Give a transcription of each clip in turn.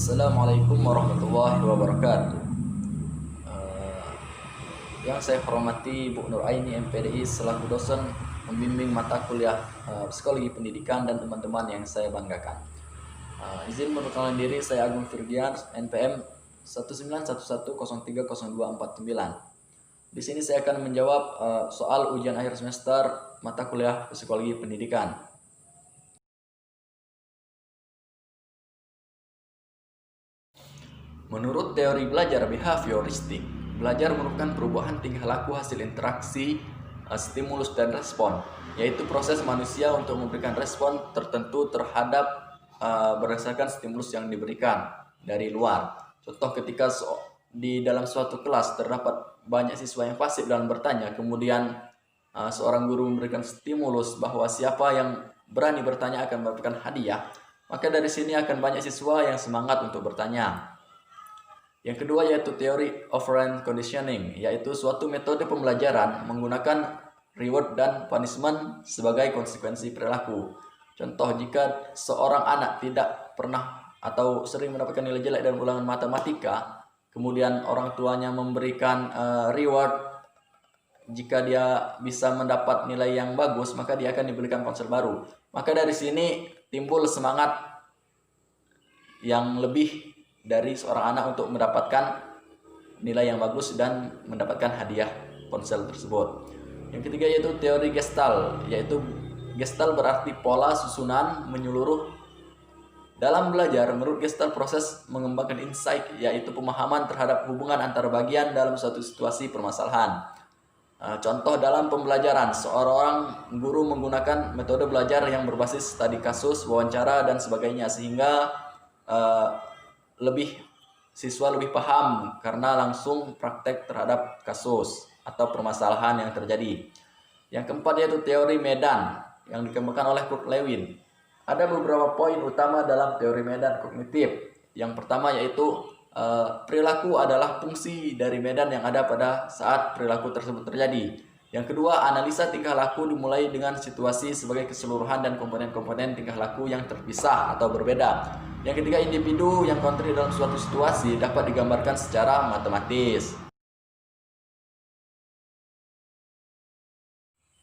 Assalamualaikum warahmatullahi wabarakatuh. Yang saya hormati Bu Nur Aini MPDI selaku dosen membimbing mata kuliah Psikologi Pendidikan dan teman-teman yang saya banggakan. Izin memperkenalkan diri, saya Agung Firgian, NPM 1911030249. Di sini saya akan menjawab soal ujian akhir semester mata kuliah Psikologi Pendidikan. Menurut teori belajar behavioristik, belajar merupakan perubahan tingkah laku hasil interaksi, stimulus dan respon, yaitu proses manusia untuk memberikan respon tertentu terhadap berdasarkan stimulus yang diberikan dari luar. Contoh ketika di dalam suatu kelas terdapat banyak siswa yang pasif dalam bertanya, kemudian seorang guru memberikan stimulus bahwa siapa yang berani bertanya akan mendapatkan hadiah, maka dari sini akan banyak siswa yang semangat untuk bertanya. Yang kedua yaitu teori operant conditioning, yaitu suatu metode pembelajaran menggunakan reward dan punishment sebagai konsekuensi perilaku. Contoh, jika seorang anak tidak pernah atau sering mendapatkan nilai jelek dalam ulangan matematika, kemudian orang tuanya memberikan reward, jika dia bisa mendapat nilai yang bagus, maka dia akan diberikan ponsel baru. Maka dari sini timbul semangat yang lebih dari seorang anak untuk mendapatkan nilai yang bagus dan mendapatkan hadiah ponsel tersebut. Yang ketiga yaitu teori Gestalt, yaitu Gestalt berarti pola susunan menyeluruh. Dalam belajar, menurut Gestalt proses mengembangkan insight, yaitu pemahaman terhadap hubungan antar bagian dalam suatu situasi permasalahan. Contoh dalam pembelajaran, seorang guru menggunakan metode belajar yang berbasis studi kasus, wawancara, dan sebagainya, sehingga siswa lebih paham karena langsung praktek terhadap kasus atau permasalahan yang terjadi. Yang keempat yaitu teori medan yang dikembangkan oleh Kurt Lewin. Ada beberapa poin utama dalam teori medan kognitif. Yang pertama yaitu perilaku adalah fungsi dari medan yang ada pada saat perilaku tersebut terjadi. Yang kedua, analisa tingkah laku dimulai dengan situasi sebagai keseluruhan dan komponen-komponen tingkah laku yang terpisah atau berbeda. Yang ketiga, individu yang konkret dalam suatu situasi dapat digambarkan secara matematis.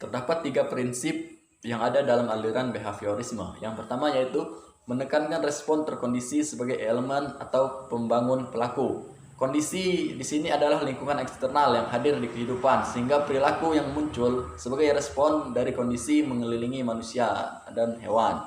Terdapat 3 prinsip yang ada dalam aliran behaviorisme. Yang pertama yaitu menekankan respon terkondisi sebagai elemen atau pembangun pelaku. Kondisi di sini adalah lingkungan eksternal yang hadir di kehidupan, sehingga perilaku yang muncul sebagai respon dari kondisi mengelilingi manusia dan hewan.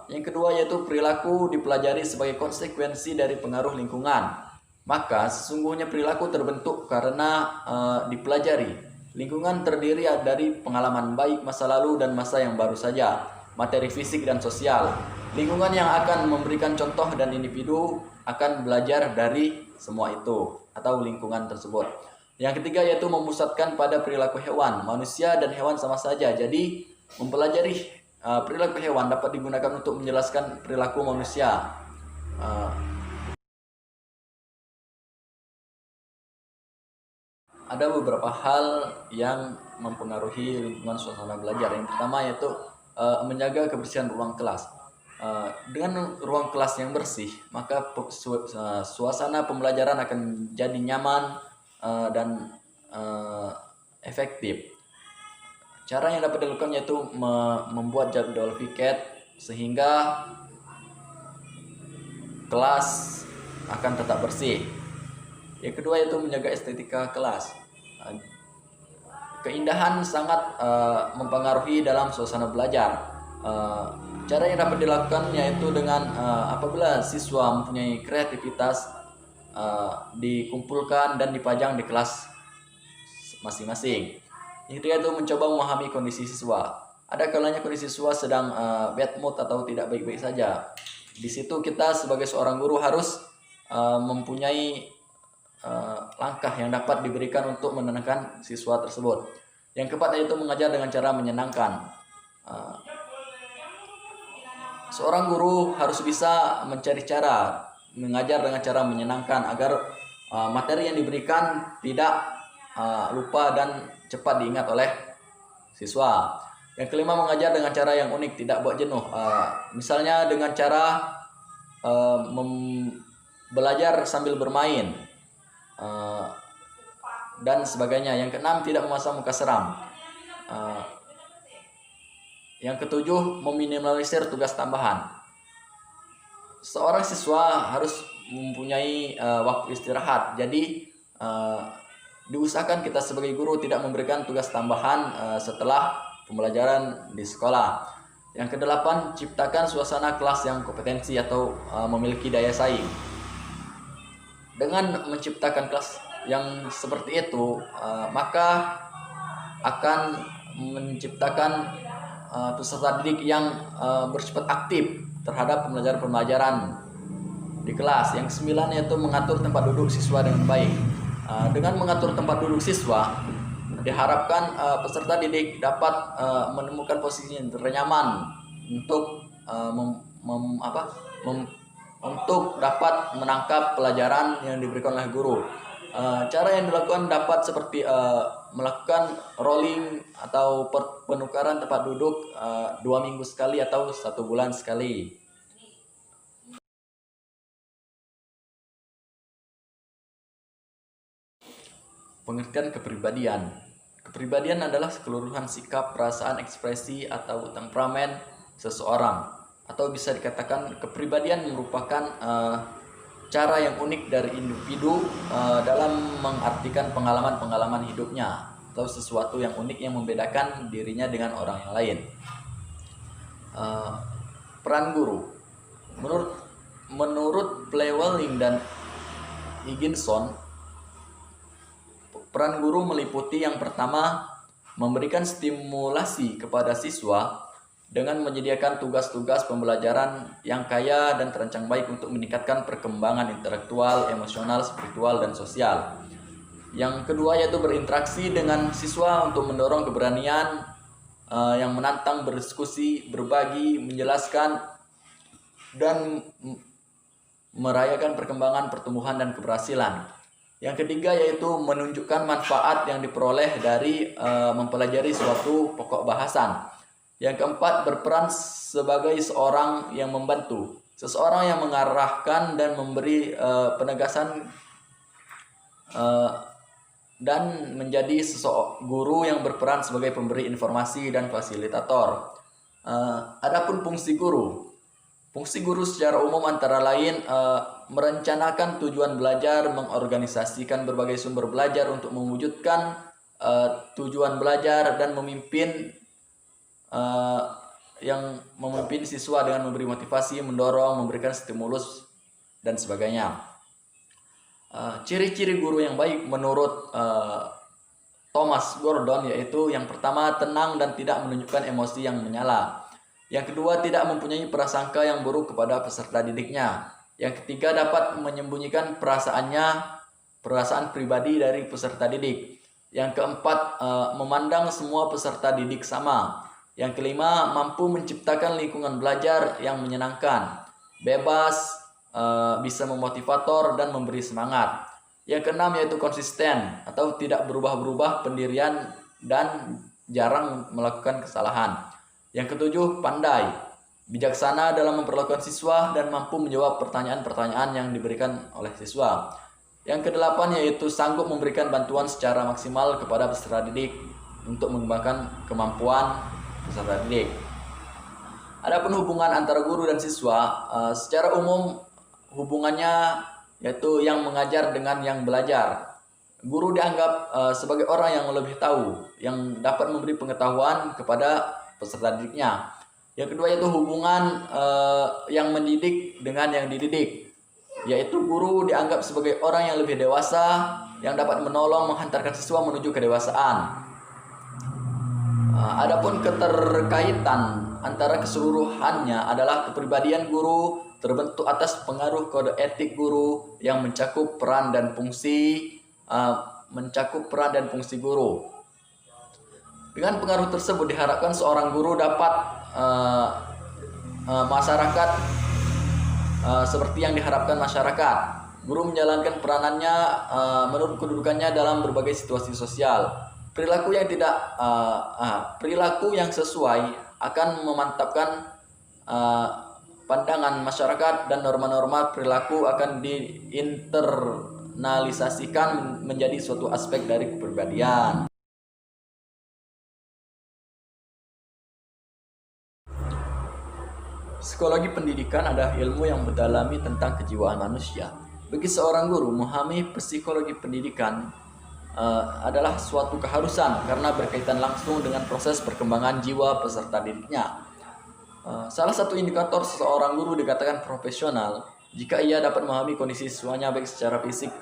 Yang kedua yaitu perilaku dipelajari sebagai konsekuensi dari pengaruh lingkungan. Maka sesungguhnya perilaku terbentuk karena dipelajari. Lingkungan terdiri dari pengalaman baik masa lalu dan masa yang baru saja, materi fisik dan sosial. Lingkungan yang akan memberikan contoh dan individu akan belajar dari semua itu atau lingkungan tersebut. Yang ketiga yaitu memusatkan pada perilaku hewan. Manusia dan hewan sama saja. Jadi mempelajari perilaku hewan dapat digunakan untuk menjelaskan perilaku manusia. Ada beberapa hal yang mempengaruhi lingkungan suasana belajar. Yang pertama yaitu menjaga kebersihan ruang kelas. Dengan ruang kelas yang bersih, maka suasana pembelajaran akan jadi nyaman dan efektif. Cara yang dapat dilakukan yaitu membuat jadwal piket sehingga kelas akan tetap bersih. Yang kedua yaitu menjaga estetika kelas. Keindahan sangat mempengaruhi dalam suasana belajar. Cara yang dapat dilakukan yaitu dengan apabila siswa mempunyai kreativitas dikumpulkan dan dipajang di kelas masing-masing. Yang ketiga itu mencoba memahami kondisi siswa. Ada kalanya kondisi siswa sedang bad mood atau tidak baik-baik saja. Di situ kita sebagai seorang guru harus mempunyai langkah yang dapat diberikan untuk menenangkan siswa tersebut. Yang keempat yaitu mengajar dengan cara menyenangkan. Seorang guru harus bisa mencari cara mengajar dengan cara menyenangkan agar materi yang diberikan tidak lupa dan cepat diingat oleh siswa. Yang kelima, mengajar dengan cara yang unik, tidak buat jenuh. Misalnya dengan cara belajar sambil bermain, dan sebagainya. Yang keenam, tidak memasang muka seram. Yang ketujuh, meminimalisir tugas tambahan. Seorang siswa harus mempunyai waktu istirahat. Jadi diusahakan kita sebagai guru tidak memberikan tugas tambahan setelah pembelajaran di sekolah. Yang kedelapan, ciptakan suasana kelas yang kompetensi atau memiliki daya saing. Dengan menciptakan kelas yang seperti itu, maka akan menciptakan peserta didik yang bersifat aktif terhadap pembelajaran di kelas. Yang kesembilan yaitu mengatur tempat duduk siswa dengan baik. Dengan mengatur tempat duduk siswa, diharapkan peserta didik dapat menemukan posisi yang ternyaman untuk untuk dapat menangkap pelajaran yang diberikan oleh guru. Cara yang dilakukan dapat seperti melakukan rolling atau penukaran tempat duduk 2 minggu sekali atau 1 bulan sekali. Pengertian kepribadian. Kepribadian adalah keseluruhan sikap, perasaan, ekspresi, atau temperamen seseorang. Atau bisa dikatakan kepribadian merupakan cara yang unik dari individu dalam mengartikan pengalaman-pengalaman hidupnya atau sesuatu yang unik yang membedakan dirinya dengan orang yang lain. Peran guru. Menurut Plewelling dan Higginson, peran guru meliputi yang pertama, memberikan stimulasi kepada siswa dengan menyediakan tugas-tugas pembelajaran yang kaya dan terancang baik untuk meningkatkan perkembangan intelektual, emosional, spiritual, dan sosial. Yang kedua yaitu berinteraksi dengan siswa untuk mendorong keberanian yang menantang, berdiskusi, berbagi, menjelaskan, dan merayakan perkembangan, pertumbuhan, dan keberhasilan. Yang ketiga yaitu menunjukkan manfaat yang diperoleh dari mempelajari suatu pokok bahasan. Yang keempat, berperan sebagai seorang yang membantu, seseorang yang mengarahkan dan memberi penegasan, dan menjadi guru yang berperan sebagai pemberi informasi dan fasilitator. Adapun fungsi guru. Fungsi guru secara umum antara lain merencanakan tujuan belajar, mengorganisasikan berbagai sumber belajar untuk mewujudkan tujuan belajar, dan memimpin siswa dengan memberi motivasi, mendorong, memberikan stimulus, dan sebagainya. Ciri-ciri guru yang baik menurut Thomas Gordon yaitu yang pertama, tenang dan tidak menunjukkan emosi yang menyala. Yang kedua, tidak mempunyai prasangka yang buruk kepada peserta didiknya. Yang ketiga, dapat menyembunyikan perasaan pribadi dari peserta didik. Yang keempat, memandang semua peserta didik sama. Yang kelima, mampu menciptakan lingkungan belajar yang menyenangkan, bebas, bisa memotivator dan memberi semangat. Yang keenam yaitu konsisten atau tidak berubah-ubah pendirian dan jarang melakukan kesalahan. Yang ketujuh, pandai, bijaksana dalam memperlakukan siswa dan mampu menjawab pertanyaan-pertanyaan yang diberikan oleh siswa. Yang kedelapan yaitu sanggup memberikan bantuan secara maksimal kepada peserta didik untuk mengembangkan kemampuan peserta didik. Adapun hubungan antara guru dan siswa, secara umum hubungannya yaitu yang mengajar dengan yang belajar. Guru dianggap sebagai orang yang lebih tahu, yang dapat memberi pengetahuan kepada peserta didiknya. Yang kedua yaitu hubungan yang mendidik dengan yang dididik, yaitu guru dianggap sebagai orang yang lebih dewasa yang dapat menolong menghantarkan siswa menuju kedewasaan. Adapun keterkaitan antara keseluruhannya adalah kepribadian guru terbentuk atas pengaruh kode etik guru yang mencakup peran dan fungsi guru. Dengan pengaruh tersebut diharapkan seorang guru dapat masyarakat seperti yang diharapkan masyarakat. Guru menjalankan peranannya menurut kedudukannya dalam berbagai situasi sosial. Perilaku perilaku yang sesuai akan memantapkan pandangan masyarakat dan norma-norma perilaku akan diinternalisasikan menjadi suatu aspek dari kepribadian. Psikologi pendidikan adalah ilmu yang mendalami tentang kejiwaan manusia. Bagi seorang guru, memahami psikologi pendidikan adalah suatu keharusan karena berkaitan langsung dengan proses perkembangan jiwa peserta didiknya. Salah satu indikator seseorang guru dikatakan profesional jika ia dapat memahami kondisi siswanya baik secara fisik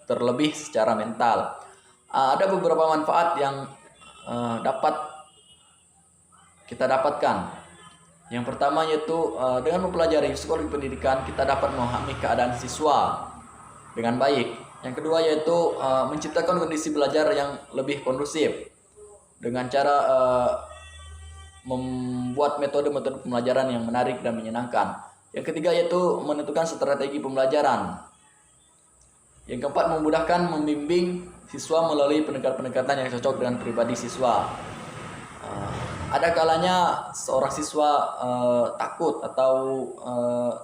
terlebih secara mental. Ada beberapa manfaat yang dapat kita dapatkan. Yang pertama yaitu dengan mempelajari psikologi pendidikan kita dapat memahami keadaan siswa dengan baik. Yang kedua yaitu menciptakan kondisi belajar yang lebih kondusif dengan cara membuat metode-metode pembelajaran yang menarik dan menyenangkan. Yang ketiga yaitu menentukan strategi pembelajaran. Yang keempat memudahkan membimbing siswa melalui pendekatan-pendekatan yang cocok dengan pribadi siswa. Ada kalanya seorang siswa takut atau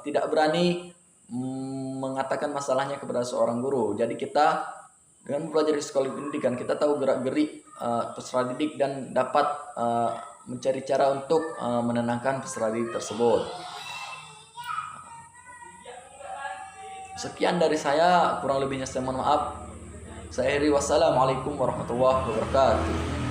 tidak berani mengatakan masalahnya kepada seorang guru. Jadi kita dengan mempelajari psikologi pendidikan kita tahu gerak-gerik peserta didik dan dapat mencari cara untuk menenangkan peserta didik tersebut. Sekian dari saya, kurang lebihnya saya mohon maaf. Saya akhiri, wassalamualaikum warahmatullahi wabarakatuh.